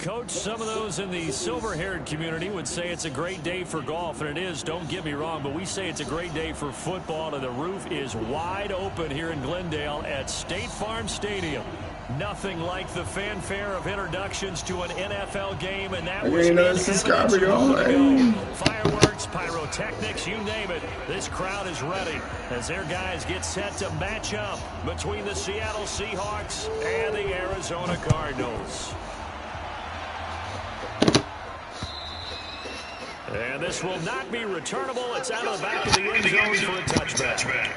Coach, some of those in the silver-haired community would say it's a great day for golf, and it is, don't get me wrong, but we say it's a great day for football, and the roof is wide open here in Glendale at State Farm Stadium. Nothing like the fanfare of introductions to an NFL game, and that was fireworks, pyrotechnics, you name it. This crowd is ready as their guys get set to match up between the Seattle Seahawks and the Arizona Cardinals. And this will not be returnable. It's out of the back of the end zone for a touchback.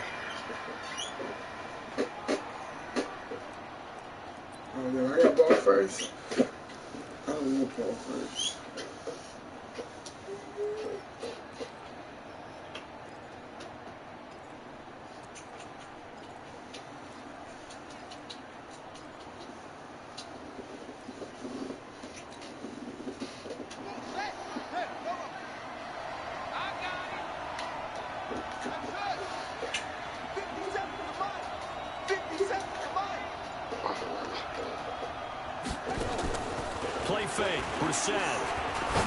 I got ball first. I don't want ball first. Play fake, Brissett.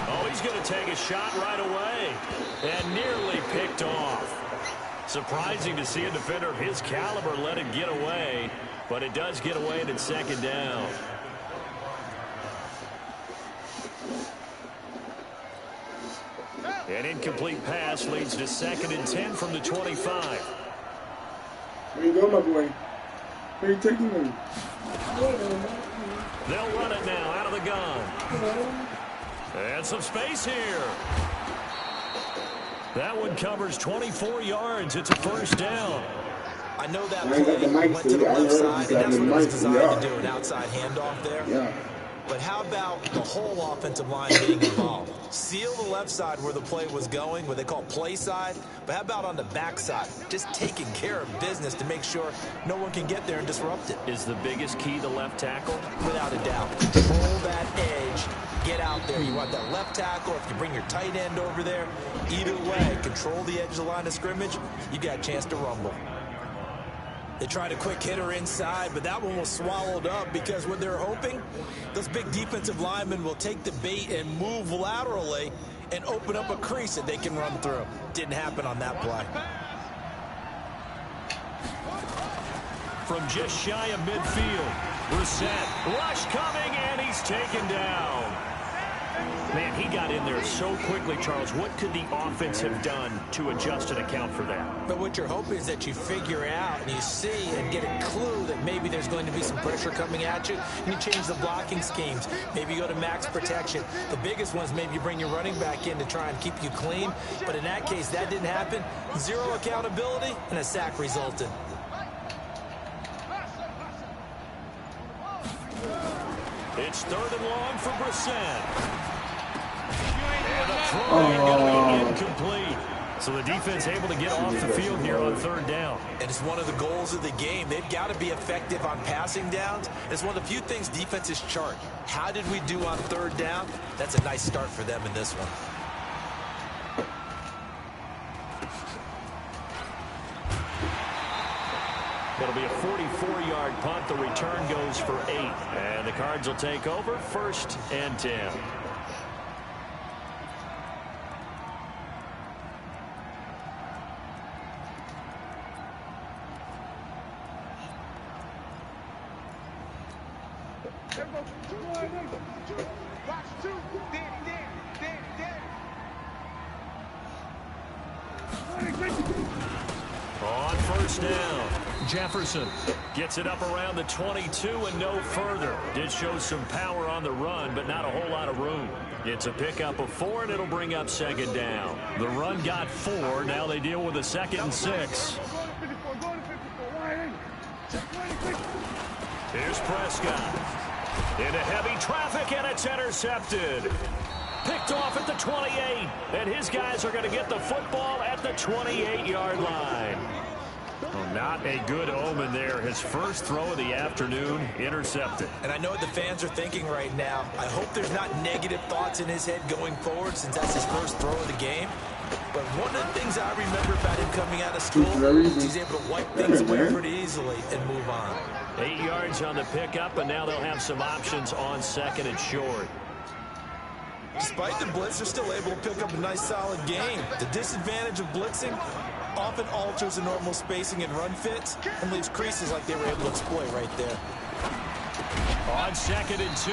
Oh, he's going to take a shot right away. And nearly picked off. Surprising to see a defender of his caliber let it get away. But it does get away and it's second down. An incomplete pass leads to 2nd and 10 from the 25. Where you go, my boy? Where you taking me? They'll run it now out of the gun. And some space here. That one covers 24 yards. It's a first down. I know that play went to the left side, and that's what it was designed to do, an outside handoff there. Yeah. But how about the whole offensive line being involved? Seal the left side where the play was going, what they call play side. But how about on the back side? Just taking care of business to make sure no one can get there and disrupt it. Is the biggest key the left tackle? Without a doubt. Control that edge. Get out there. You want that left tackle. If you bring your tight end over there, either way, control the edge of the line of scrimmage, you got a chance to rumble. They tried a quick hitter inside, but that one was swallowed up because what they're hoping, those big defensive linemen will take the bait and move laterally and open up a crease that they can run through. Didn't happen on that play. From just shy of midfield, Brissett, rush coming, and he's taken down. Man, he got in there so quickly, Charles. What could the offense have done to adjust and account for that? But what you're hoping is that you figure out and you see and get a clue that maybe there's going to be some pressure coming at you, and you change the blocking schemes. Maybe you go to max protection. The biggest one is maybe you bring your running back in to try and keep you clean. But in that case, that didn't happen. Zero accountability, and a sack resulted. It's 3rd and long for Brissett. And the throw going incomplete. So the defense able to get off the field here on 3rd down. And it's one of the goals of the game. They've got to be effective on passing downs. It's one of the few things defenses chart. How did we do on 3rd down? That's a nice start for them in this one. It'll be a 44-yard punt. The return goes for 8. And the Cards will take over 1st and 10. On 1st down, Jefferson gets it up around the 22 and no further. Did show some power on the run, but not a whole lot of room. It's a pickup of 4, and it'll bring up 2nd down. The run got 4. Now they deal with a 2nd and 6. Here's Prescott. Into heavy traffic, and it's intercepted. Picked off at the 28, and his guys are going to get the football at the 28-yard line. Well, not a good omen there. His first throw of the afternoon, intercepted. And I know what the fans are thinking right now. I hope there's not negative thoughts in his head going forward since that's his first throw of the game. But one of the things I remember about him coming out of school is he's able to wipe things away pretty easily and move on. 8 yards on the pickup, and now they'll have some options on 2nd and short. Despite the blitz, they're still able to pick up a nice, solid gain. The disadvantage of blitzing often alters the normal spacing and run fits and leaves creases like they were able to exploit right there. On 2nd and 2,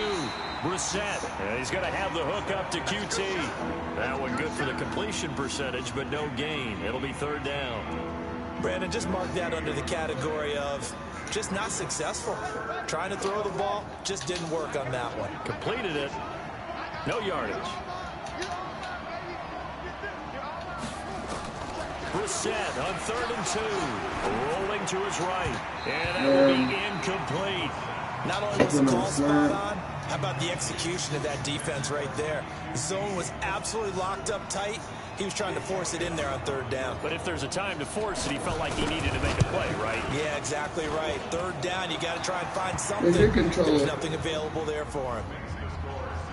Brissett. And he's going to have the hook up to QT. That one good for the completion percentage, but no gain. It'll be 3rd down. Brandon, just mark that under the category of just not successful. Trying to throw the ball, just didn't work on that one. Completed it. No yardage. Brissett on 3rd and 2. Rolling to his right. And that will be incomplete. Not only was the call spot on, how about the execution of that defense right there? The zone was absolutely locked up tight. He was trying to force it in there on 3rd down. But if there's a time to force it, he felt like he needed to make a play, right? Yeah, exactly right. 3rd down, you got to try and find something. There's nothing available there for him.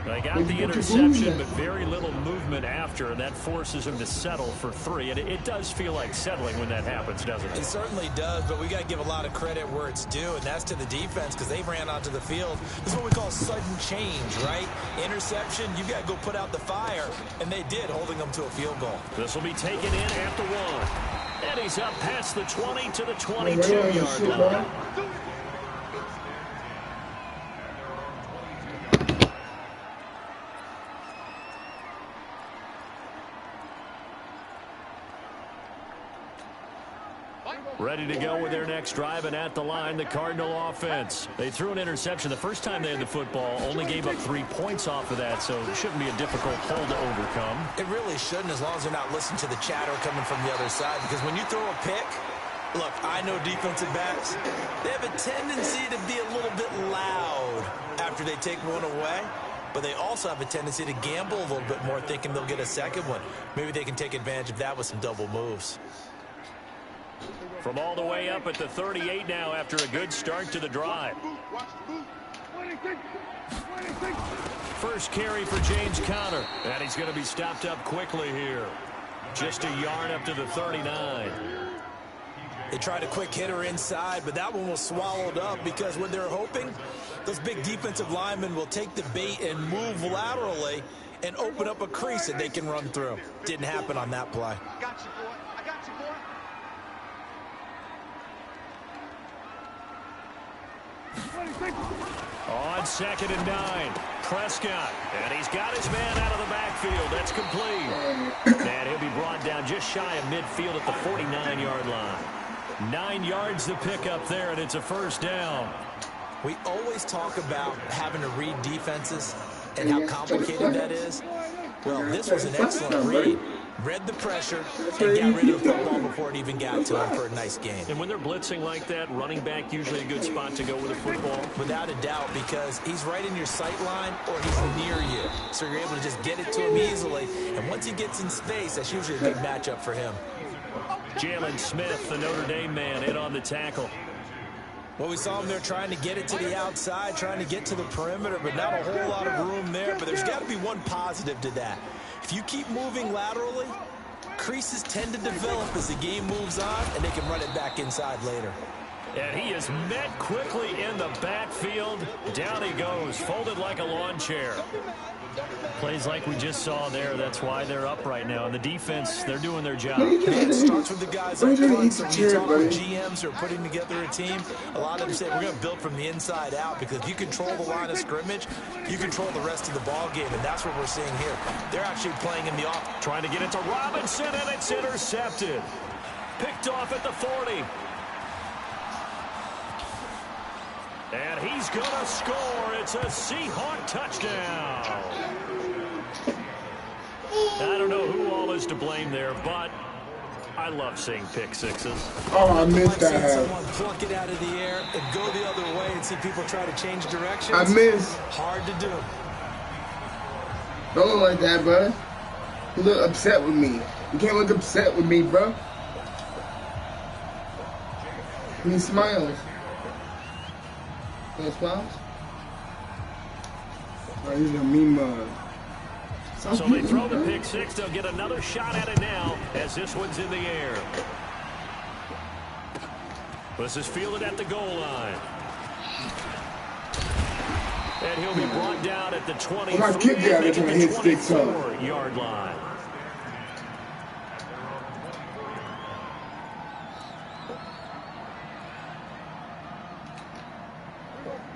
They got the interception, but very little movement after, and that forces him to settle for 3. And it does feel like settling when that happens, doesn't it? It certainly does, but we got to give a lot of credit where it's due, and that's to the defense because they ran onto the field. This is what we call sudden change, right? Interception, you got to go put out the fire, and they did, holding them to a field goal. This will be taken in after 1. And he's up past the 20 to the 22-yard line. Ready to go with their next drive, and at the line, the Cardinal offense. They threw an interception the first time they had the football, only gave up 3 points off of that, so it shouldn't be a difficult hole to overcome. It really shouldn't, as long as they're not listening to the chatter coming from the other side, because when you throw a pick, look, I know defensive backs, they have a tendency to be a little bit loud after they take one away, but they also have a tendency to gamble a little bit more, thinking they'll get a second one. Maybe they can take advantage of that with some double moves. From all the way up at the 38 now after a good start to the drive. First carry for James Conner. And he's going to be stopped up quickly here. Just a yard up to the 39. They tried a quick hitter inside, but that one was swallowed up because what they're hoping, those big defensive linemen will take the bait and move laterally and open up a crease that they can run through. Didn't happen on that play. On 2nd and 9, Prescott, and he's got his man out of the backfield. That's complete. And he'll be brought down just shy of midfield at the 49-yard line. 9 yards to pick up there, and it's a 1st down. We always talk about having to read defenses and how complicated that is. Well, this was an excellent read. Read the pressure and got rid of the football before it even got to him for a nice game. And when they're blitzing like that, running back usually a good spot to go with a football? Without a doubt, because he's right in your sight line or he's near you. So you're able to just get it to him easily. And once he gets in space, that's usually a good matchup for him. Jalen Smith, the Notre Dame man, in on the tackle. Well, we saw him there trying to get it to the outside, trying to get to the perimeter, but not a whole lot of room there. But there's got to be one positive to that. If you keep moving laterally, creases tend to develop as the game moves on, and they can run it back inside later. And he is met quickly in the backfield. Down he goes, folded like a lawn chair. Plays like we just saw there. That's why they're up right now. And the defense, they're doing their job. It starts with the guys up front. So when you talk with GMs who are putting together a team, a lot of them say we're going to build from the inside out, because if you control the line of scrimmage, you control the rest of the ball game, and that's what we're seeing here. They're actually playing in the off. Trying to get it to Robinson, and it's intercepted. Picked off at the 40. And he's going to score. It's a Seahawk touchdown. I don't know who all is to blame there, but I love seeing pick sixes. Oh, I missed that. I've seen someone pluck it out of the air and go the other way and see people try to change directions. I missed. Hard to do. Don't look like that, bro. You look upset with me. You can't look upset with me, bro. He smiles. No smiles? Oh, he's a mean mug. So they throw the pick six. They'll get another shot at it now as this one's in the air. This is fielded at the goal line. And he'll be brought down at the 23, my kick guy that's making gonna the hit sticks up. 24-yard line.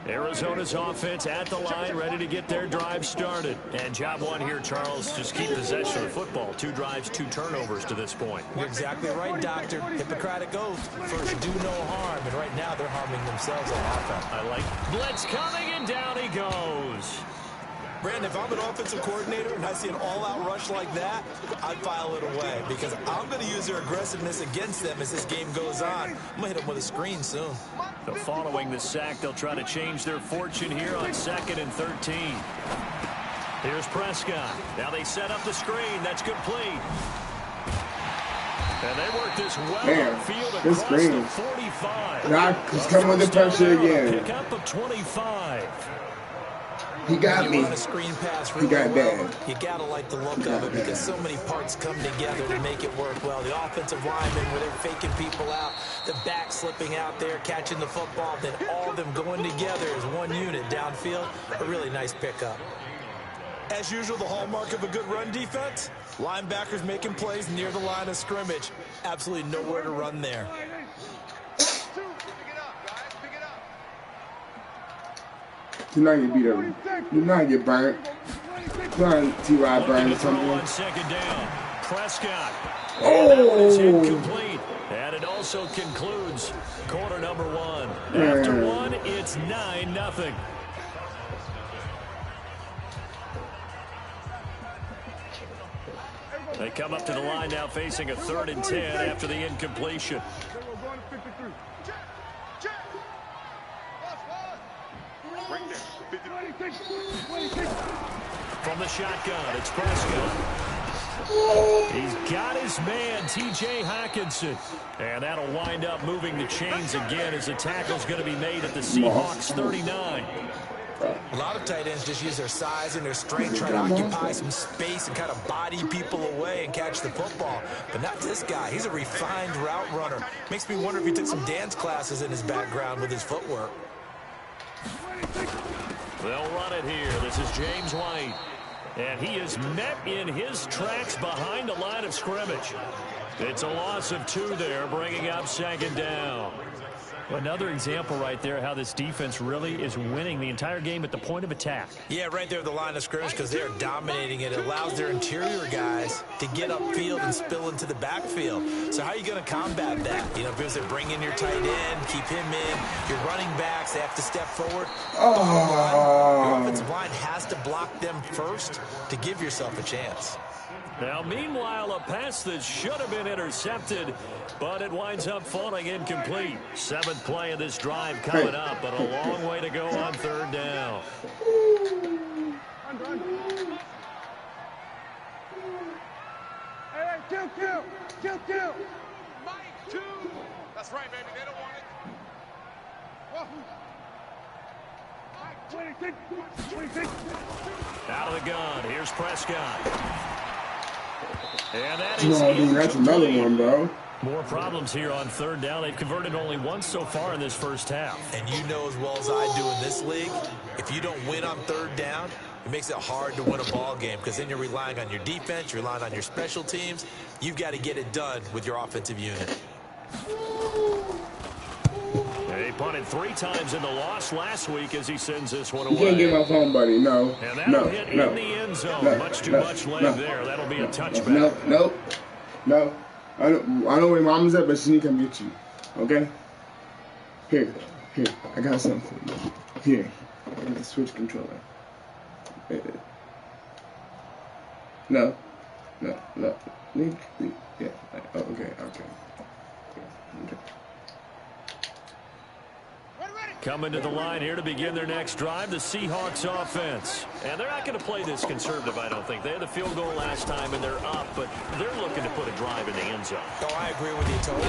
Arizona's offense at the line, ready to get their drive started. And job one here, Charles, just keep possession of the football. 2 drives, 2 turnovers to this point. You're exactly right, Doctor. Hippocratic oath. First, do no harm. And right now, they're harming themselves on offense. I like blitz coming, and down he goes. Brandon, if I'm an offensive coordinator and I see an all-out rush like that, I'd file it away because I'm going to use their aggressiveness against them as this game goes on. I'm going to hit them with a screen soon. So following the sack, they'll try to change their fortune here on 2nd and 13. Here's Prescott. Now they set up the screen. That's complete. And they work this well upfield across the 45. Now he's coming with the pressure again. Pick up of 25. He got me. Run a screen pass really He got bad. You gotta like the look of it because so many parts come together to make it work well. The offensive linemen, where they're faking people out, the back slipping out there, catching the football, then all of them going together as one unit downfield. A really nice pickup. As usual, the hallmark of a good run defense, linebackers making plays near the line of scrimmage. Absolutely nowhere to run there. Do not get beat up. Do not get burnt. Do not T.Y. burn or something. On 2nd down, Prescott. Oh! It's incomplete. And it also concludes quarter number 1. After 1, it's 9-0. They come up to the line now facing a 3rd and 10 after the incompletion. From the shotgun, it's Prescott. He's got his man, T.J. Hockenson. And that'll wind up moving the chains again as the tackle's going to be made at the Seahawks 39. A lot of tight ends just use their size and their strength, try to occupy some space and kind of body people away and catch the football. But not this guy. He's a refined route runner. Makes me wonder if he took some dance classes in his background with his footwork. They'll run it here. This is James White. And he is met in his tracks behind the line of scrimmage. It's a loss of 2 there, bringing up 2nd down. Another example right there how this defense really is winning the entire game at the point of attack. Yeah, right there at the line of scrimmage because they're dominating it. It allows their interior guys to get upfield and spill into the backfield. So how are you going to combat that? You know, because they bring in your tight end, keep him in. Your running backs, they have to step forward. Your offensive line has to block them first to give yourself a chance. Now, meanwhile, a pass that should have been intercepted, but it winds up falling incomplete. 7th play of this drive coming up, but a long way to go on 3rd down. Hey, kill. Mike, 2. That's right, baby. They don't want it. 26. Out of the gun. Here's Prescott. And that You is know, dude, that's another one, bro. More problems here on 3rd down. They've converted only once so far in this first half. And you know as well as I do in this league, if you don't win on 3rd down, it makes it hard to win a ball game because then you're relying on your defense, you're relying on your special teams. You've got to get it done with your offensive unit. He punted 3 times in the loss last week as he sends this one You away. can't get my phone, buddy. No. And that'll hit in the end zone. Much too much leg there. That'll be a touchback. No. I know where Mama's at, but she need to come get you. Okay? Here. I got something for you. Here. The Switch controller. No. Yeah. Oh, okay. Coming to the line here to begin their next drive, the Seahawks offense. And they're not going to play this conservative, I don't think. They had the field goal last time, and they're up, but they're looking to put a drive in the end zone. Oh, I agree with you totally.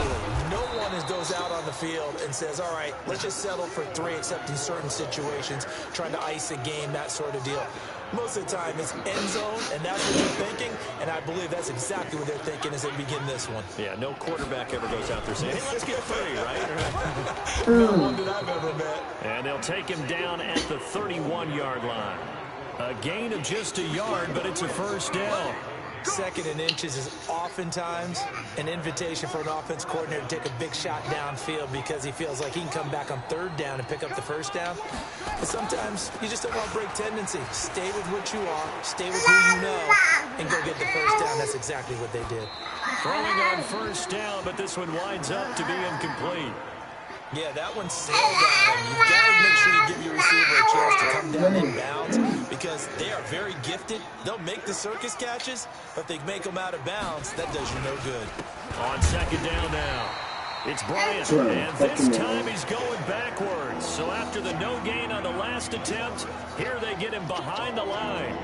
No one goes out on the field and says, all right, let's just settle for 3, except in certain situations, trying to ice a game, that sort of deal. Most of the time, it's end zone, and that's what you're thinking, and I believe that's exactly what they're thinking as they begin this one. Yeah, no quarterback ever goes out there saying, hey, let's get 3, right? No one that I've ever met. And they'll take him down at the 31-yard line. A gain of just a yard, but it's a first down. 2nd and inches is oftentimes an invitation for an offense coordinator to take a big shot downfield because he feels like he can come back on 3rd down and pick up the first down. But sometimes you just don't want to break tendency. Stay with what you are, stay with who you know, and go get the first down. That's exactly what they did. Throwing on first down, but this one winds up to be incomplete. Yeah, that one sailed on him. You've got to make sure you give your receiver a chance to come down in bounds because they are very gifted. They'll make the circus catches, but if they make them out of bounds, that does you no good. On 2nd down now, it's Bryant, and this time he's going backwards. So after the no gain on the last attempt, here they get him behind the line.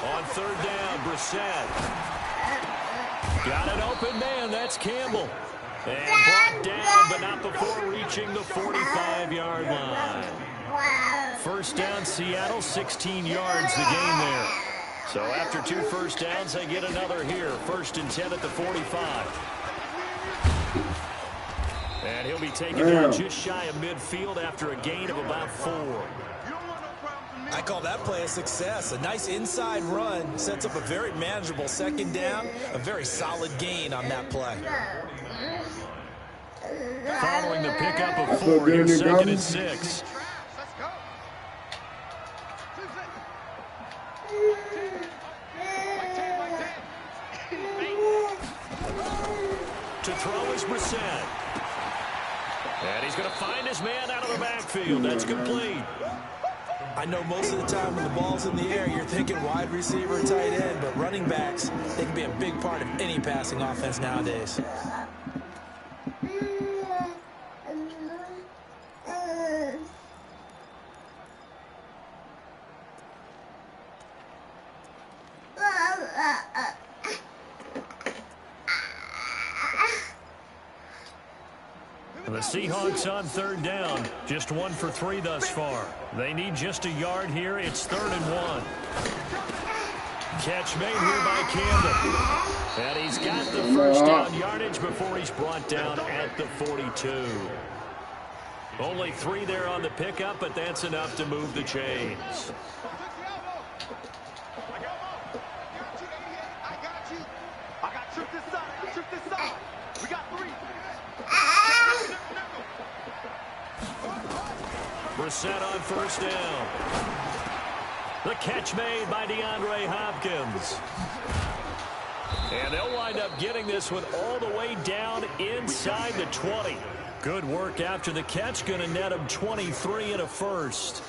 On 3rd down, Brissett. Got an open man, that's Campbell. And brought down, but not before reaching the 45-yard line. First down, Seattle, 16 yards the gain there. So after 2 first downs, they get another here. 1st and 10 at the 45. And he'll be taken down just shy of midfield after a gain of about 4. I call that play a success. A nice inside run sets up a very manageable 2nd down, a very solid gain on that play. Following the pickup of 4, here's 2nd and 6. To throw is Brissett. And he's going to find his man out of the backfield. That's complete. I know most of the time when the ball's in the air, you're thinking wide receiver, tight end, but running backs, they can be a big part of any passing offense nowadays. The Seahawks on 3rd down, just 1 for 3 thus far. They need just a yard here. It's 3rd and 1. Catch made here by Campbell. And he's got the first down yardage before he's brought down at the 42. Only 3 there on the pickup, but that's enough to move the chains. Brissett on first down. The catch made by DeAndre Hopkins. And they'll wind up getting this one all the way down inside the 20. Good work after the catch. Going to net him 23 and a first.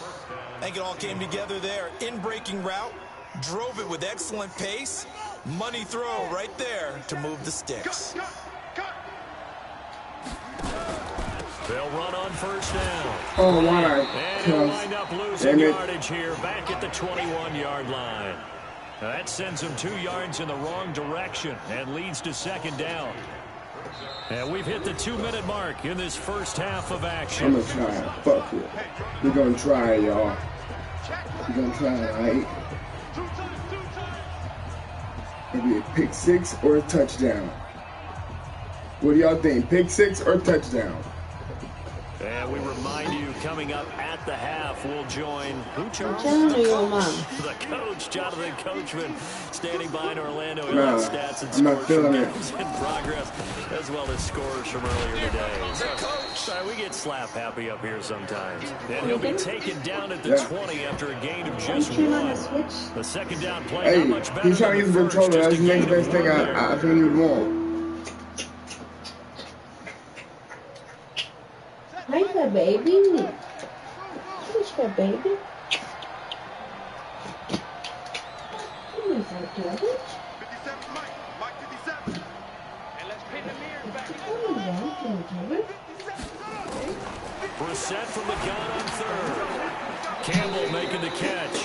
I think it all came together there. In-breaking route. Drove it with excellent pace. Money throw right there to move the sticks. They'll run on first down. Oh, my. And he'll wind up losing yardage here back at the 21-yard line. Now that sends him 2 yards in the wrong direction and leads to 2nd down. And we've hit the 2-minute mark in this first half of action. I'm going to try it. Fuck it. We're going to try it, y'all. We're going to try it, right? Maybe a pick 6 or a touchdown. What do y'all think? Pick 6 or touchdown? And we remind you, coming up at the half, we'll join who, Charles? The coach, Jonathan Coachman, standing by in Orlando. Stats and scores from games in progress, as well as scores from earlier today. So, we get slap happy up here sometimes. And he'll be taken down at the 20 after a gain of just 1. The 2nd down play, not much better. He's trying to use the controller. That's the next best thing I think he would want. baby. What's that, baby? What is that, baby? 57, Mike 57. And let's pin the mirrors back. What is that, baby? Brissett from the gun on third. Campbell making the catch.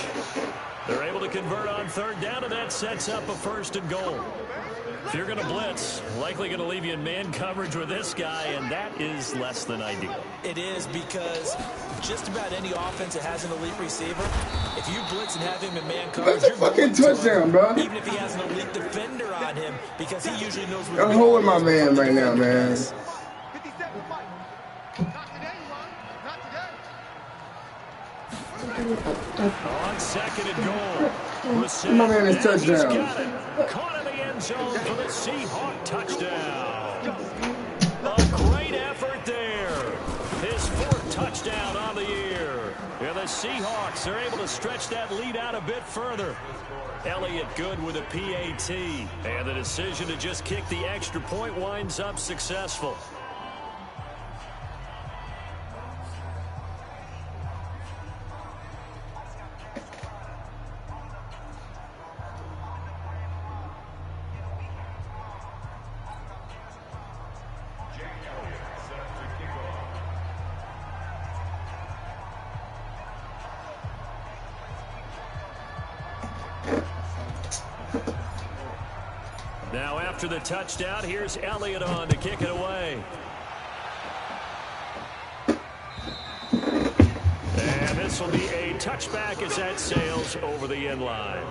They're able to convert on third down, and that sets up a 1st and goal. If you're going to blitz, likely going to leave you in man coverage with this guy, and that is less than ideal. It is, because just about any offense that has an elite receiver, if you blitz and have him in man coverage, That's a fucking touchdown, bro. even if he has an elite defender on him, because he usually knows where I'm holding my man right now, man. 57, Mike. Not today, Ron. Not today. On 2nd and goal. Brissett, My man is and he's touchdown. got it. Caught in the end zone for the Seahawk touchdown. A great effort there. His 4th touchdown on the year. And the Seahawks are able to stretch that lead out a bit further. Elliott good with a PAT. And the decision to just kick the extra point winds up successful. Now after the touchdown, here's Elliott on to kick it away. And this will be a touchback as that sails over the end line.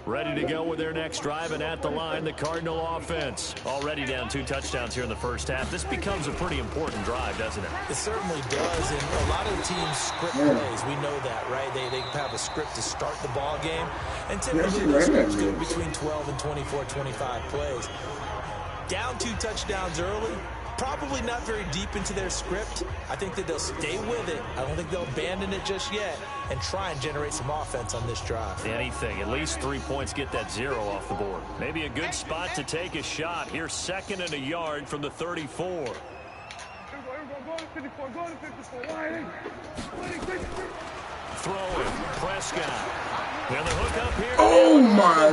Ready to go with their next drive, and at the line, the Cardinal offense. Already down 2 touchdowns here in the first half. This becomes a pretty important drive, doesn't it? It certainly does, and a lot of the teams script plays. We know that, right? They have a script to start the ball game, and typically those scripts go between 12 and 24, 25 plays. Down 2 touchdowns early, probably not very deep into their script. I think that they'll stay with it. I don't think they'll abandon it just yet and try and generate some offense on this drive. Anything. At least 3 points, get that 0 off the board. Maybe a good spot to take a shot. Here's 2nd and a yard from the 34. Throwing. Prescott. And the hook up here. Oh, my.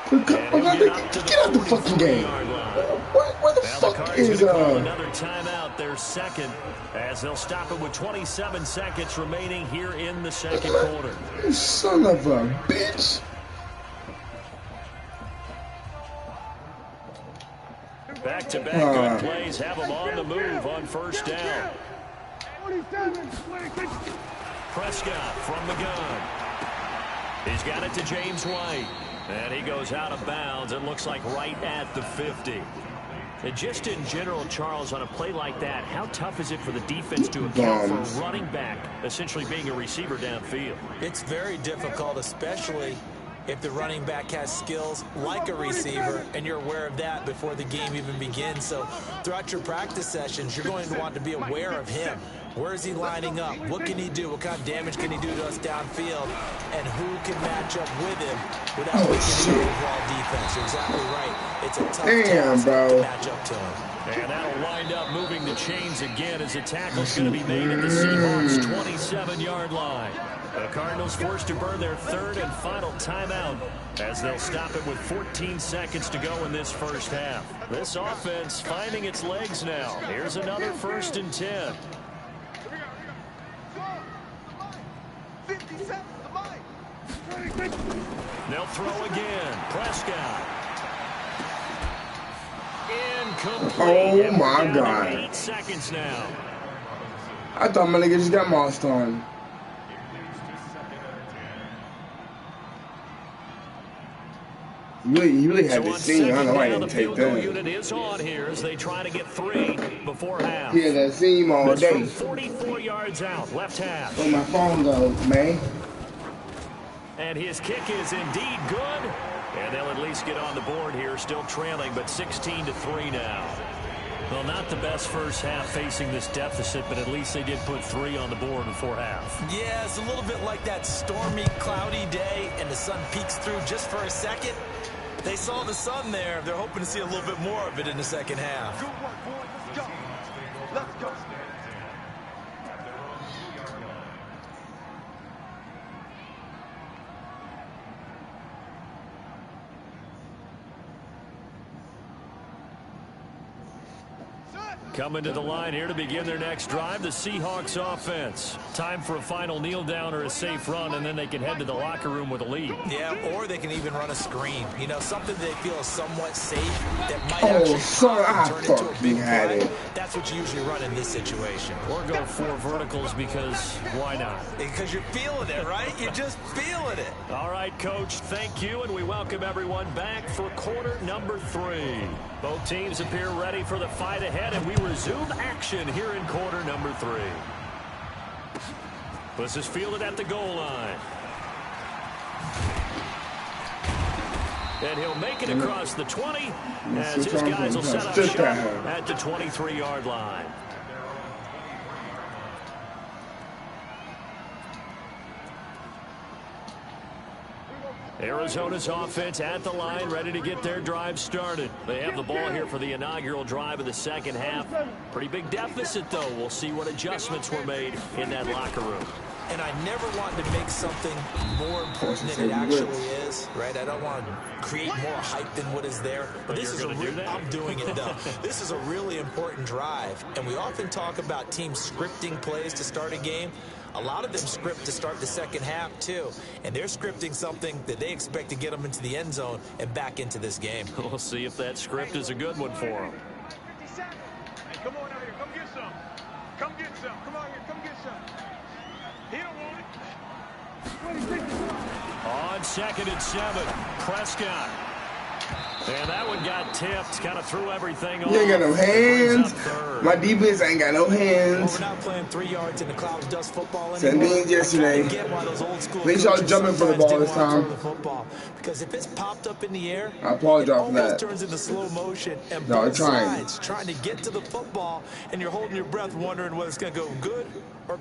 Get out the fucking game. Where the fuck is another timeout, their 2nd, as they'll stop it with 27 seconds remaining here in the 2nd quarter. You son of a bitch. Back-to-back good plays have them on the move on 1st down. Prescott from the gun. He's got it to James White. And he goes out of bounds, it looks like right at the 50. And just in general, Charles, on a play like that, how tough is it for the defense to account for a running back essentially being a receiver downfield? It's very difficult, especially if the running back has skills like a receiver, and you're aware of that before the game even begins. So throughout your practice sessions, you're going to want to be aware of him. Where is he lining up? What can he do? What kind of damage can he do to us downfield? And who can match up with him without weakening the overall defense? You're exactly right. It's a tough task to match up to him. And that'll wind up moving the chains again as a tackle's going to be made at the Seahawks' 27-yard line. The Cardinals forced to burn their 3rd and final timeout as they'll stop it with 14 seconds to go in this first half. This offense finding its legs now. Here's another 1st and 10. They'll throw again. Prescott. Incomplete. Oh, my God. 8 seconds now. I thought my nigga just got mossed on. You really had to see. I don't know why I didn't take that. Unit is on here as they try to get 3 before half. Yeah, that seam all day. 44 yards out, left half. Where my phone go, man? And his kick is indeed good. And they'll at least get on the board here, still trailing, but 16-3 now. Well, not the best first half facing this deficit, but at least they did put 3 on the board before half. Yeah, it's a little bit like that stormy, cloudy day, and the sun peeks through just for a second. They saw the sun there. They're hoping to see a little bit more of it in the second half. Good work, boys. Let's go. Let's go. Coming to the line here to begin their next drive, the Seahawks offense. Time for a final kneel down or a safe run, and then they can head to the locker room with a lead. Yeah, or they can even run a screen. You know, something they feel is somewhat safe that might Oh, actually son, I turn into a fucking big had play. it. That's what you usually run in this situation. Or go 4 verticals because why not? Because you're feeling it, right? You're just feeling it. All right, Coach, thank you, and we welcome everyone back for quarter number 3. Both teams appear ready for the fight ahead, and we resume action here in quarter number 3. This is fielded at the goal line. And he'll make it across the 20 as his guys will set up shop at the 23-yard line. Arizona's offense at the line, ready to get their drive started. They have the ball here for the inaugural drive of the second half. Pretty big deficit, though. We'll see what adjustments were made in that locker room. And I never want to make something more important than it actually is, right? I don't want to create more hype than what is there. But this is I'm doing it, though. This is a really important drive. And we often talk about teams scripting plays to start a game. A lot of them script to start the second half, too. And they're scripting something that they expect to get them into the end zone and back into this game. We'll see if that script is a good one for them. 57. Hey, come on out here. Come get some. Come get some. Come on here. Come get some. He don't want it. On 2nd and 7, Prescott. And that one got tipped, kind of threw everything off. You ain't got no hands. My defense ain't got no hands. Well, we're not playing 3 yards in the cloud of dust football Same anymore. thing yesterday. At least y'all jumping for the ball this time. Because if it's popped up in the air, I apologize it for almost that. turns into slow motion. And No, both trying. sides trying to get to the football, and you're holding your breath wondering whether it's going to go good or...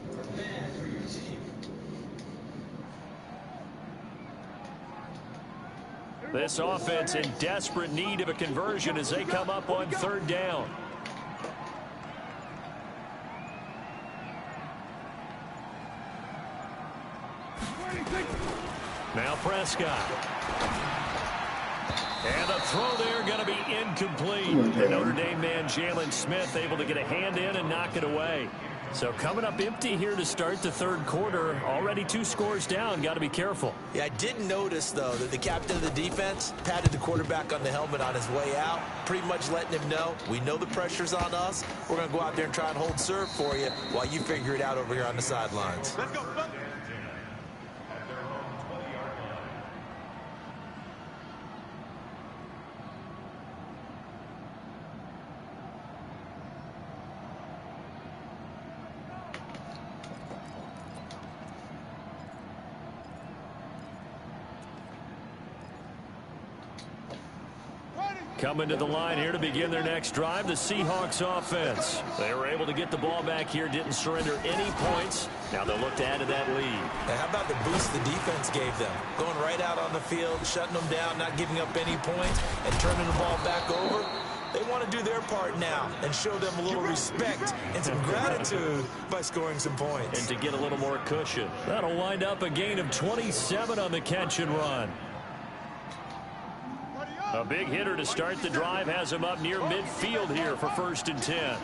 This offense in desperate need of a conversion as they come up on 3rd down. Now Prescott. And the throw there going to be incomplete. The Notre Dame man Jalen Smith able to get a hand in and knock it away. So coming up empty here to start the 3rd quarter. Already 2 scores down. Got to be careful. Yeah, I did notice, though, that the captain of the defense patted the quarterback on the helmet on his way out, pretty much letting him know, we know the pressure's on us. We're going to go out there and try and hold serve for you while you figure it out over here on the sidelines. Let's go. Coming to the line here to begin their next drive, the Seahawks offense. They were able to get the ball back here, didn't surrender any points. Now they'll look to add to that lead. And how about the boost the defense gave them? Going right out on the field, shutting them down, not giving up any points, and turning the ball back over. They want to do their part now and show them a little respect and some gratitude by scoring some points. And to get a little more cushion. That'll wind up a gain of 27 on the catch and run. A big hitter to start the drive has him up near midfield here for 1st and 10.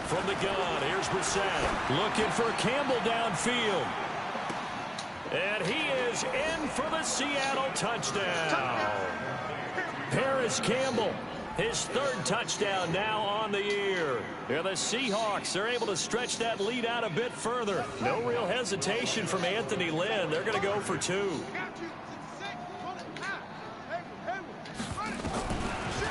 From the gun, here's Brissett looking for Campbell downfield. And he is in for the Seattle touchdown. Paris Campbell, his 3rd touchdown now on the year. And the Seahawks are able to stretch that lead out a bit further. No real hesitation from Anthony Lynn. They're going to go for 2.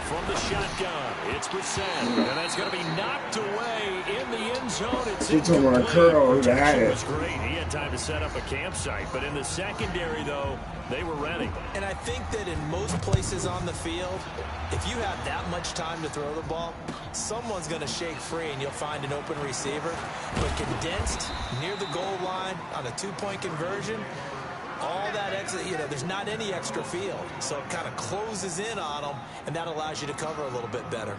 From the shotgun. It's Brissett, and that's going to be knocked away in the end zone. It's He told me to curl. He had Protection it. was great. He had time to set up a campsite, but in the secondary, though, they were ready. And I think that in most places on the field, if you have that much time to throw the ball, someone's going to shake free and you'll find an open receiver. But condensed near the goal line on a two-point conversion, all that extra, there's not any extra field. So it kind of closes in on them, and that allows you to cover a little bit better.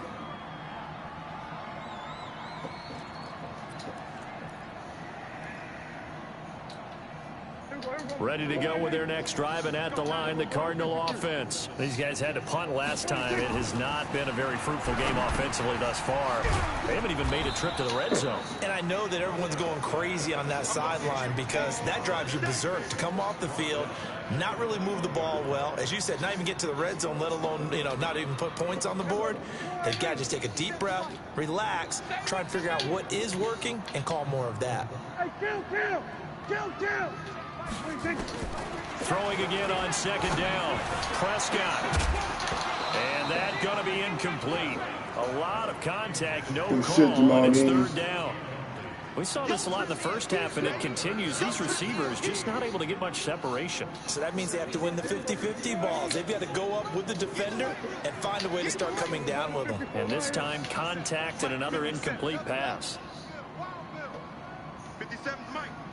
Ready to go with their next drive, and at the line, the Cardinal offense. These guys had to punt last time. It has not been a very fruitful game offensively thus far. They haven't even made a trip to the red zone. And I know that everyone's going crazy on that sideline because that drives you berserk to come off the field, not really move the ball well. As you said, not even get to the red zone, let alone, not even put points on the board. They've got to just take a deep breath, relax, try and figure out what is working, and call more of that. Hey, kill. Throwing again on second down. Prescott. And that going to be incomplete. A lot of contact, no call, and it's third down. We saw this a lot in the first half, and it continues. These receivers just not able to get much separation. So that means they have to win the 50-50 balls. They've got to go up with the defender and find a way to start coming down with them. And this time, contact and another incomplete pass. 57's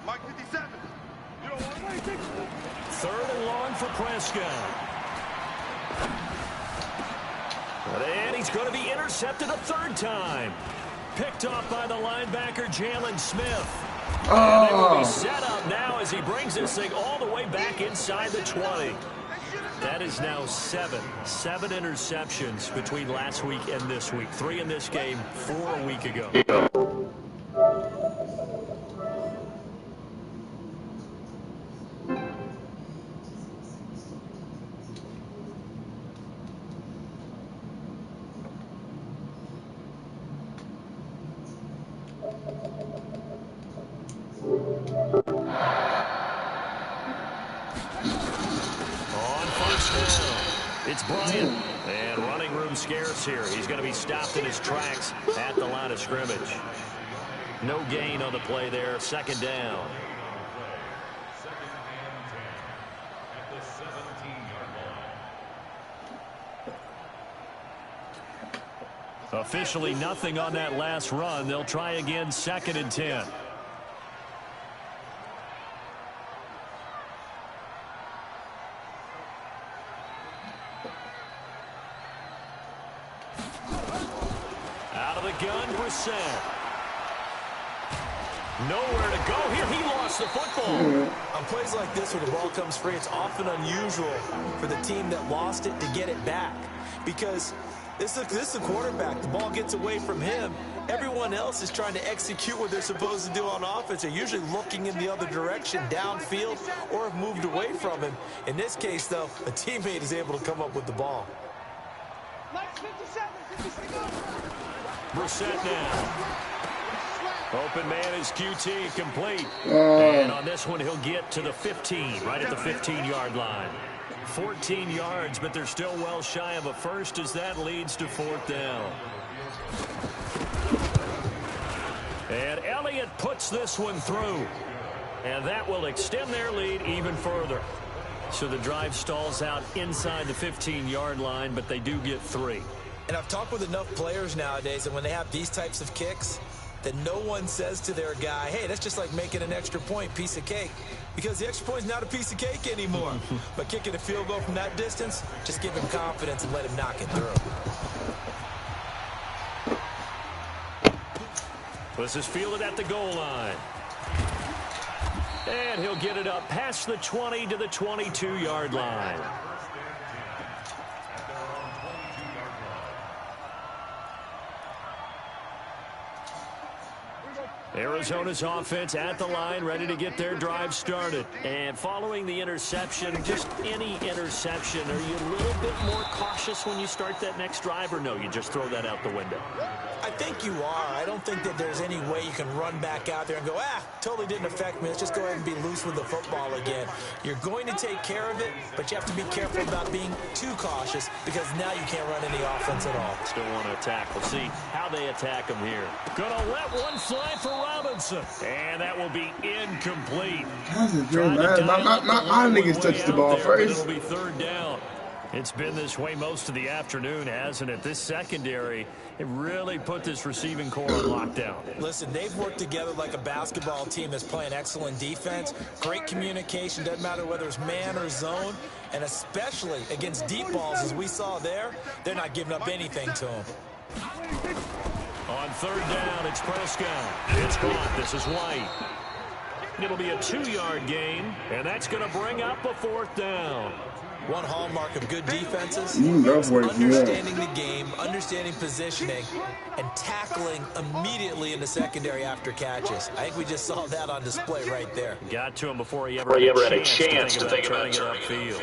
Mike 57. Third and long for Prescott. And he's going to be intercepted a third time. Picked off by the linebacker, Jalen Smith. And they will be set up now as he brings this thing all the way back inside the 20. That is now seven interceptions between last week and this week. 3 in this game, 4 a week ago. It's Bryant, and running room scarce here. He's going to be stopped in his tracks at the line of scrimmage. No gain on the play there. Second down. Officially nothing on that last run. They'll try again, 2nd and 10. Gun, Brissett. Nowhere to go here. He lost the football. On plays like this where the ball comes free, it's often unusual for the team that lost it to get it back. Because this is a quarterback. The ball gets away from him. Everyone else is trying to execute what they're supposed to do on offense. They're usually looking in the other direction, downfield, or have moved away from him. In this case, though, a teammate is able to come up with the ball. Brissett now. Open man is QT, complete. And on this one, he'll get to the 15, right at the 15-yard line. 14 yards, but they're still well shy of a first as that leads to 4th down. And Elliott puts this one through. And that will extend their lead even further. So the drive stalls out inside the 15-yard line, but they do get 3. And I've talked with enough players nowadays that when they have these types of kicks, that no one says to their guy, hey, that's just like making an extra point, piece of cake. Because the extra point is not a piece of cake anymore. But kicking a field goal from that distance, just give him confidence and let him knock it through. This is fielded at the goal line. And he'll get it up past the 20 to the 22-yard line. Arizona's offense at the line, ready to get their drive started. And following the interception, just any interception, are you a little bit more cautious when you start that next drive, or no, you just throw that out the window? I think you are. I don't think that there's any way you can run back out there and go, totally didn't affect me. Let's just go ahead and be loose with the football again. You're going to take care of it, but you have to be careful about being too cautious because now you can't run any offense at all. Still want to attack. We'll see how they attack them here. Gonna let one fly for Robinson. And that will be incomplete. My niggas touched the ball first. It'll be third down. It's been this way most of the afternoon, hasn't it? This secondary, it really put this receiving core on lockdown. Listen, they've worked together like a basketball team that's playing excellent defense. Great communication, doesn't matter whether it's man or zone. And especially against deep balls, as we saw there, they're not giving up anything to them. On third down, it's Prescott. It's caught. This is White. It'll be a 2-yard gain, and that's going to bring up a fourth down. One hallmark of good defenses is understanding the game, understanding positioning, and tackling immediately in the secondary after catches. I think we just saw that on display right there. Got to him before he ever had a chance to think about turning it upfield.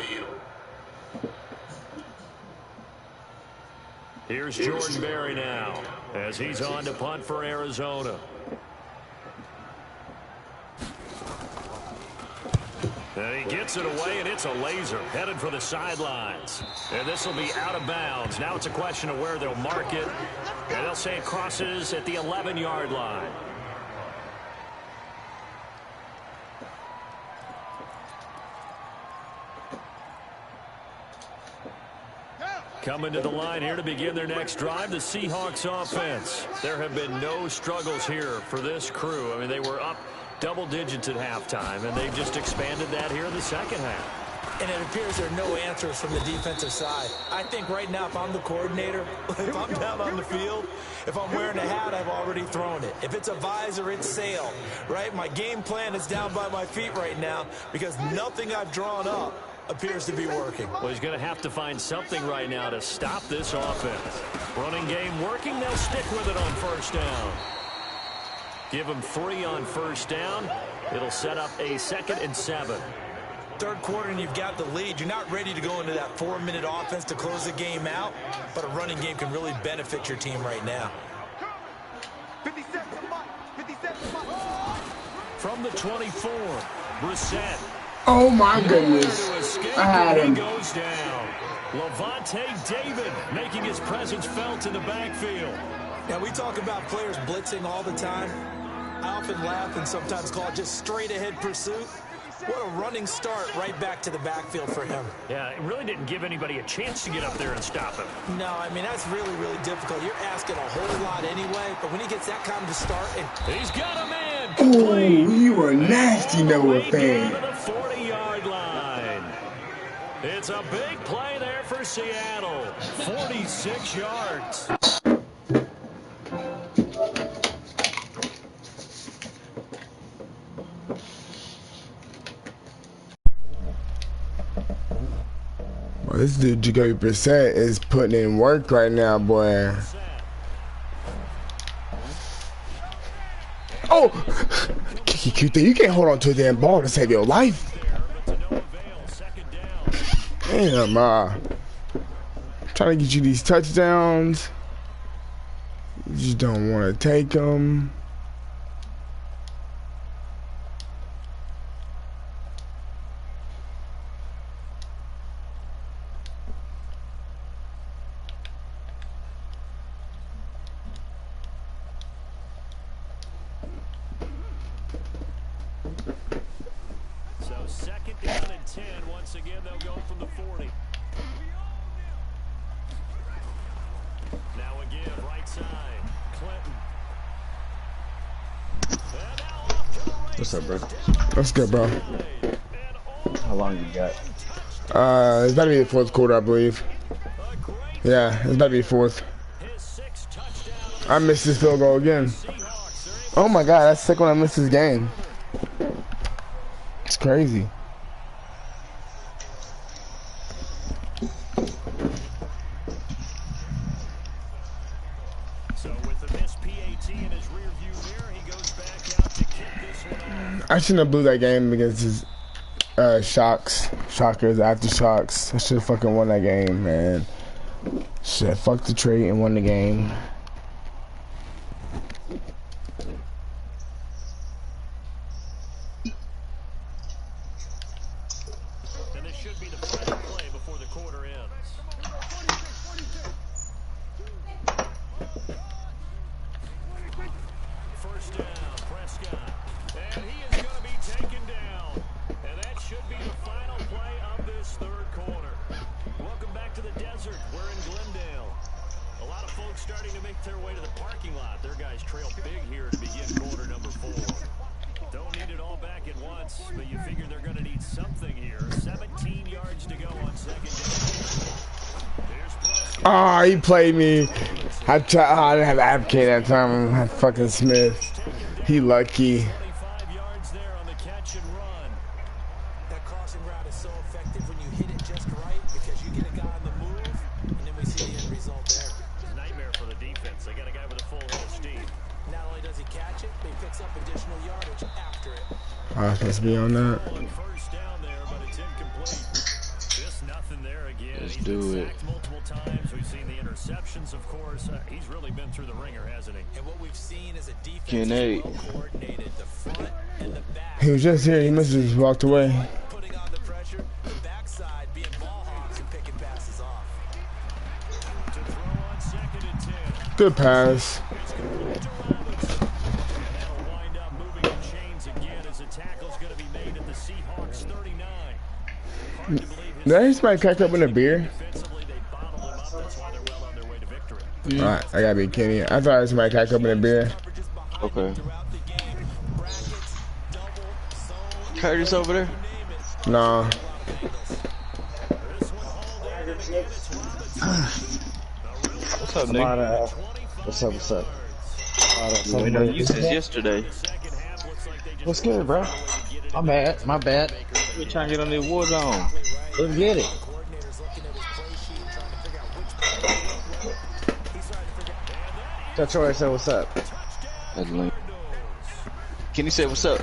Here's Jordan Berry now as he's on to punt for Arizona. And he gets it away, and it's a laser headed for the sidelines. And this will be out of bounds. Now it's a question of where they'll mark it. And they'll say it crosses at the 11-yard line. Coming to the line here to begin their next drive, the Seahawks offense. There have been no struggles here for this crew. I mean, they were up double digits at halftime, and they've just expanded that here in the second half. And it appears there are no answers from the defensive side. I think right now, if I'm the coordinator, if I'm down on the field, if I'm wearing a hat, I've already thrown it. If it's a visor, it's sail, right? My game plan is down by my feet right now because nothing I've drawn up appears to be working. Well, he's going to have to find something right now to stop this offense. Running game working, they'll stick with it on first down. Give them 3 on first down. It'll set up a 2nd and 7. Third quarter and you've got the lead. You're not ready to go into that 4-minute offense to close the game out, but a running game can really benefit your team right now. 57, From the 24, Brissett. Oh my goodness. I had him. He goes down. Levante David making his presence felt in the backfield. Now, we talk about players blitzing all the time. I often laugh and sometimes call it just straight-ahead pursuit. What a running start right back to the backfield for him. Yeah, it really didn't give anybody a chance to get up there and stop him. No, I mean, that's really, really difficult. You're asking a whole lot anyway, but when he gets that kind of a start... He's got a man! Oh, you were nasty, Noah fan. To the 40-yard line. It's a big play there for Seattle. 46 yards. Well, this dude, Jacoby Brissett, is putting in work right now, boy. Oh! QT, you can't hold on to a damn ball to save your life. Damn, trying to get you these touchdowns. You just don't want to take them. So 2nd down and 10. Once again, they'll go from the 40. Now again, right side, Clinton. And now off to the races. What's up, bro? That's good, bro. How long you got? It's about to be the 4th quarter, I believe. Yeah, it's about to be 4th. I missed this field goal again. Oh my god, that's sick when I missed this game. It's crazy. So with the missed PAT in his rear view mirror, he goes back out to kick this one off. I shouldn't have blew that game against his shockers, aftershocks. I should have fucking won that game, man. Should have fucked the trade and won the game. And this should be the final play before the quarter ends. First down, Prescott. And he is going to be taken down. And that should be the final play of this third quarter. Welcome back to the desert. We're in Glendale. A lot of folks starting to make their way to the parking lot. Their guys trail big here to begin quarter number 4. Don't need it all back at once, but you figure they're going to need something here. 17 yards to go on second down. Here's Prescott. Oh, he played me. I didn't have advocate that time. I had fucking Smith. He lucky. 25 yards there on the catch and run. That crossing route is so effective when you hit it just right because you get a guy on the move, and then we see the end result there. It's a nightmare for the defense. They got a guy with a full head of steam. Not only does he catch it, but he picks up additional yardage after it. I was supposed to be on that. On first down there, but it's incomplete. Just nothing there again. Let's He's do been it. sacked multiple times. We've seen the interceptions, of course. He's really been through the ringer, hasn't he? And what we've seen is a defense Kenny. well coordinated. The front and the back. He was just here. He must have just walked away. Putting on the pressure, the backside being ball hawks and picking passes off. To throw on second and 10. Good pass. It's complete to Robinson. And that'll wind up moving in chains again as the tackle's going to be made at the Seahawks 39. Hard to believe his Did I hear somebody crack open a beer? defensively, they bottled him up. That's why they're well on their way to victory. Alright, I gotta be kidding. I thought I heard somebody crack open a beer. Okay. Throughout the game, brackets, double, zone, Curtis over there? Nah. This one hauled in, and again it's Robinson. What's up, I'm Nick? out of, what's up, what's up? We know you since yesterday. Second half looks like they just What's good, bro? My bad, my bad. We trying to get on the war zone. Let's get it. coordinator's looking at his play sheet, trying to figure out which play to work with. He's trying to figure out Tell Troy, say what's up. That's lame. Kenny said, what's up?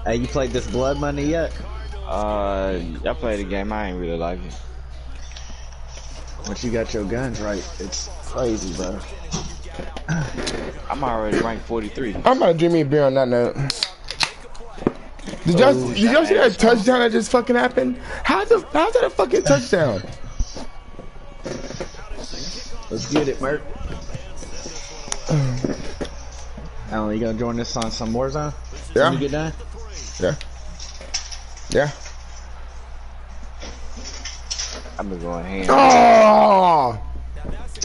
Hey, you played this Blood Money yet? I played the game. I ain't really like it. Once you got your guns right, it's crazy, bro. I'm already ranked 43. I'm about to drink me a beer on that note. Did y'all see that touchdown that just fucking happened? How's that a fucking touchdown? Let's get it, Merc. Alan, you gonna join us on some Warzone? Yeah. When you get done? Yeah. Yeah. I've been going ham. Oh!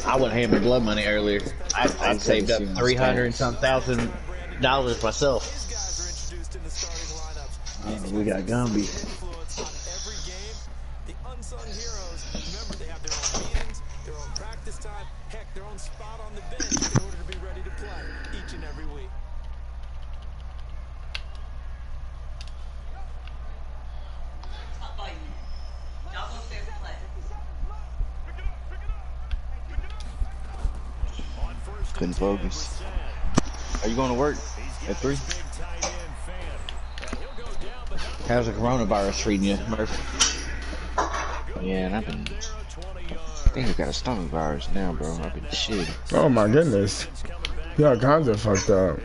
I went ham and Blood Money earlier. I saved up 300 and some thousand dollars myself. We got Gumby. influence on every game. The unsung heroes, remember they have their own meetings, their own practice time, heck, their own spot on the bench in order to be ready to play each and every week. Couldn't focus. Are you going to work at 3? How's the coronavirus treating you, Murph? Yeah, and I think I got a stomach virus now, bro. I've been shit. Oh my goodness. Y'all kinds of fucked up.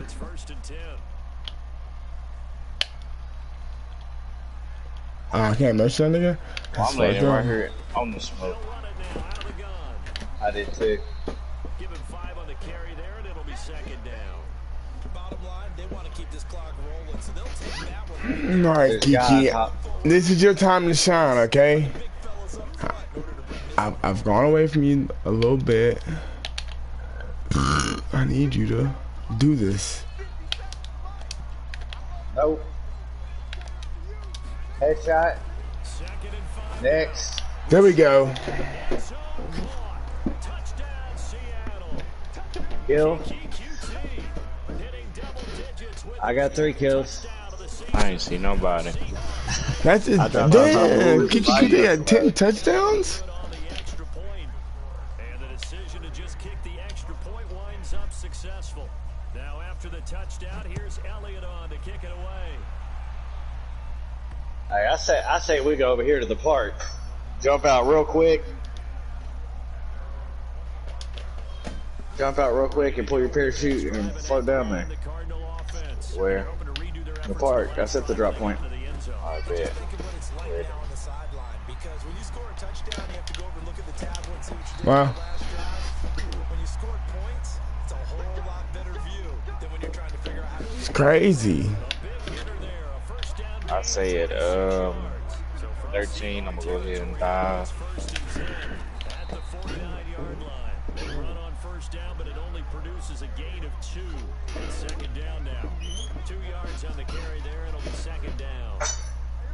Oh, I can't miss that nigga? That's I'm laying fucked right up. here on the smoke. I did too. Give him 5 on the carry there, and it'll be second down. Bottom line, they want to keep this clock rolling, so they'll take that one. Alright, Kiki. This is your time to shine, okay? I've gone away from you a little bit. I need you to do this. Nope. Headshot. Next. There we go. Kill. I got 3 kills. I ain't see nobody. That's it. Damn. Kiki had 10 touchdowns? decision to just kick the extra point winds up successful. Now after the touchdown, here's Elliott on to kick it away. Hey, I say we go over here to the park. Jump out real quick. Jump out real quick and pull your parachute and float down there. Where? The park. That's at the drop point. I bet. Wow. When you score points, it's a whole lot better view than when you're trying to figure out how to It's crazy. I say it 13. I'm gonna go ahead and dive. At the 49-yard line. Run on first down, but it only produces a gain of 2. It's second down now. 2 yards on the carry there. It'll be second down.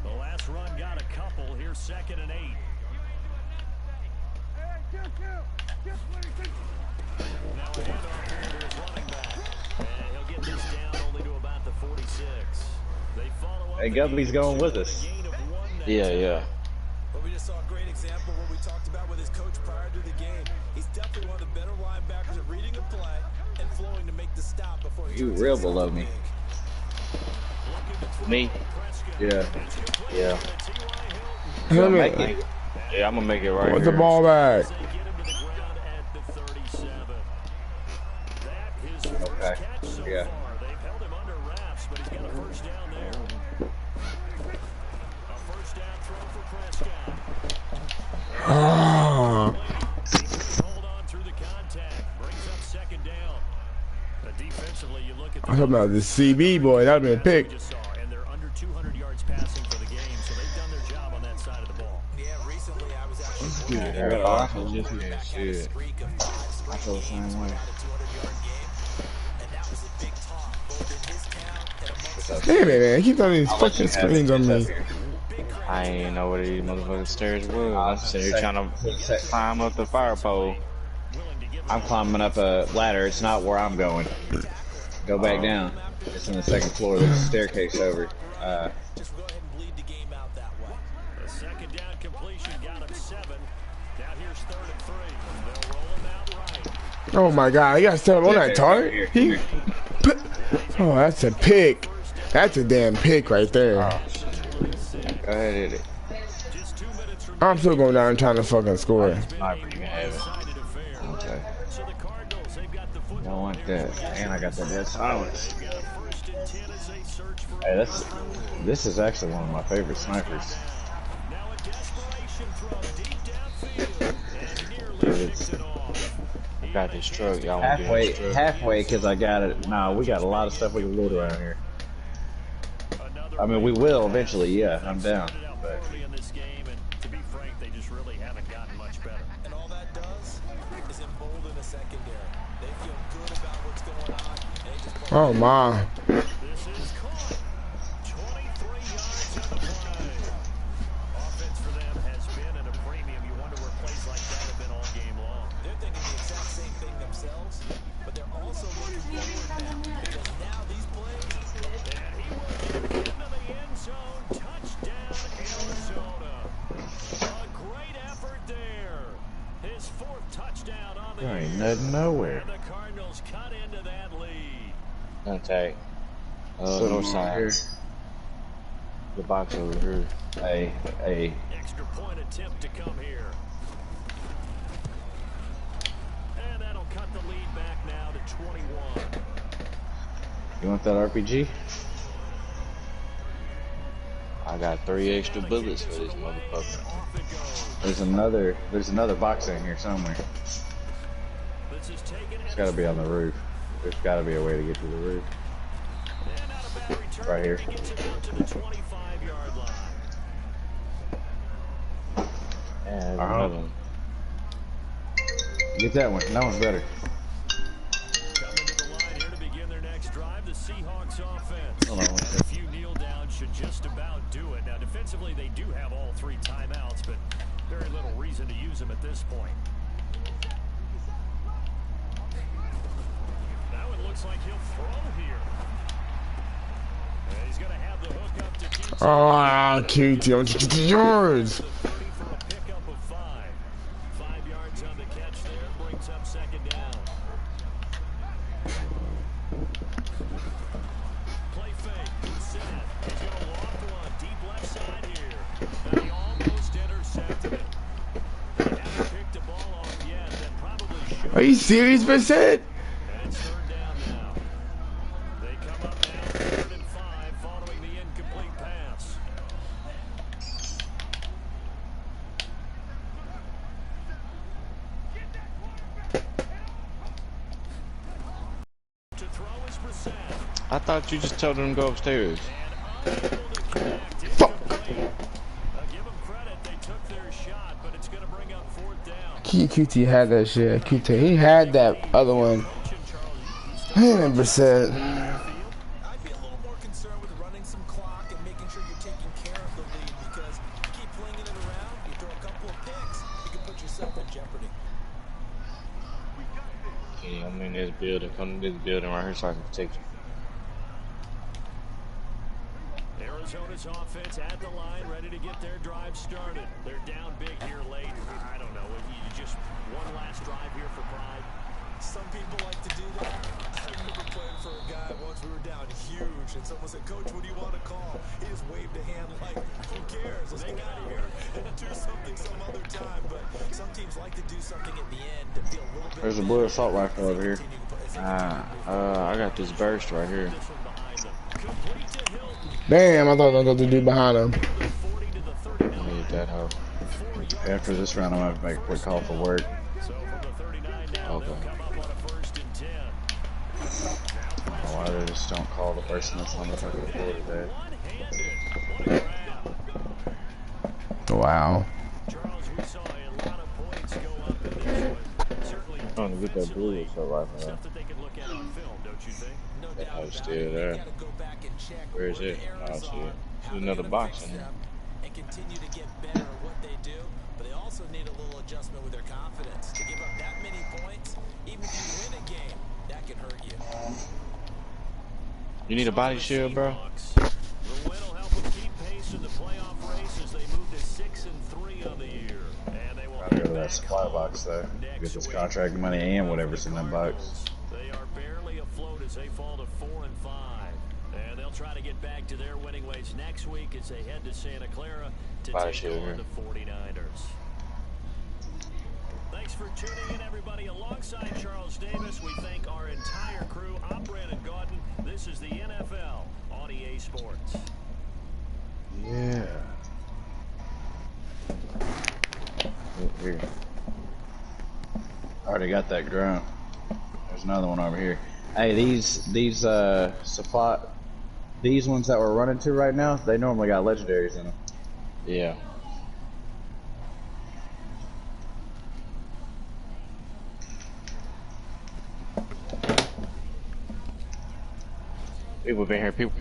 The last run got a couple. Here's second and 8. Now a handoff here to his running back. And he'll get this down only to about the 46. They follow up. Hey, Guppy's going with us. Yeah. But we just saw a great example of what we talked about with his coach prior to the game. He's definitely one of the better linebackers at reading a play and flowing to make the stop before he You real below me. Me? Yeah. Yeah. Let me. Yeah, I'm gonna make it right Put here. the ball back. Okay. Yeah. They've held him under wraps, but he's got a first down there. A first down throw for Prescott. Ah. Hold on through the contact. Brings up second down. But defensively, you look at the I'm talking about the CB boy. That'd been a pick. just saw, and they're under 200 yards passing for the game, so they've done their job on that side of the ball. Yeah, recently I was actually I feel shit. I feel the same way. Damn it, man. Keep throwing these fucking screens on me. I ain't know what these motherfucking stairs was. I'm sitting here trying to climb up the fire pole. I'm climbing up a ladder. It's not where I'm going. Go back down. It's on the second floor. There's a staircase over. Just go ahead and bleed the game out that way. The second down completion got him 7. Now here's third and 3. They'll roll him out right. Oh my god, he got set up on that target. Oh, that's a pick. That's a damn pick right there. Go ahead, hit it. I'm still going down and trying to fucking score. Sniper, you can have it. Okay. Don't want that. And I got that dead silence. Hey, this is actually one of my favorite snipers. I got this truck. Y'all want to do this truck? Halfway, because I got it. Nah, we got a lot of stuff we can loot around here. I mean, we will eventually. Yeah, I'm down. But And all that does is embolden a secondary. They feel good about what's going on. And they just Oh my. This is caught. 23 yards on the play. Offense for them has been at a premium. You wonder where plays like that have been all game long. they're thinking the exact same thing themselves, but they're also looking forward now. Because now these plays, And he will get into the end zone. Touchdown, Arizona. A great effort there. His 4th touchdown on the there ain't year. nothing nowhere. And the Cardinals cut into that lead. Contact. So North side. The box over here. Hey. Extra point attempt to come here. And that'll cut the lead back now to 21. You want that RPG? I got 3 extra bullets for this motherfucker. Off it goes. There's another box in here somewhere. This is taken. It's gotta be on the roof. There's gotta be a way to get to the roof. And out of bad return. Right here. Gets it out to the 25-yard line. Yeah, there's Uh-huh. another one. Get that one. That one's better. Coming to the line here to begin their next drive, the Seahawks offense. Hold on. A few kneel downs should just about do it. Now, defensively, they do have all 3 timeouts, but very little reason to use them at this point. Now it looks like he'll throw here. And he's going to have the hook up to QT. Oh, QT, don't you get yours? For a pickup of 5. 5 yards on the catch there, brings brings up second down. Play fake. Set. He's going to loft one. Deep left side here. Now he almost intercepted it. They haven't picked the ball off yet. That probably should. Are you serious, Brissett? And it's third down now. They come up now 3rd and 5 following the incomplete pass. To throw is Brissett. I thought you just told them to go upstairs. Fuck. Give them credit, they took their shot, but it's going to bring up 4th down. QT had that shit. QT, he had that other one. Man, Brissett. I'd be a little more concerned with running some clock and making sure you're taking care of the lead because you keep flinging it around, you throw a couple of picks, you can put yourself in jeopardy. Okay, I'm in this building. Come to this building right here so I can protect you. Arizona's offense at the line, ready to get their drive started. They're down big here late. I don't know. You just one last drive here for pride. Some people like to do that. I remember playing for a guy once we were down huge, and someone said, "Coach, what do you want to call?" He just waved a hand like, "Who cares? Let's get out of here and do something some other time." But some teams like to do something at the end to feel a little bit. There's a blue assault rifle over here. I got this burst right here. Damn, I thought I was going to do behind him. I need that hoe. After this round, I'm going to have to make a quick call for work. Okay. Why they just don't call the person that's on the fucking floor today? Wow. I'm trying to get that blue assault rifle. That hoe's still there. Where is it? Oh, shit. There's another box in there. And continue to get better at what they do, but they also need a little adjustment with their confidence. To give up that many points, even if you win a game, that can hurt you. You need a body shield, bro? The win will help them keep pace in the playoff race as they move to 6-3 on the year. And they will Gotta go to that supply box, though. Get this contract money and whatever's in that box. They are barely afloat as they fall to 4-5. And they'll try to get back to their winning ways next week as they head to Santa Clara to take on the 49ers. Thanks for tuning in, everybody. Alongside Charles Davis, we thank our entire crew. I'm Brandon Gaudin. This is the NFL on EA Sports. Yeah. Here. I already got that grown. There's another one over here. Hey, these supply, these ones that we're running to right now, they normally got legendaries in them. Yeah. People been here. People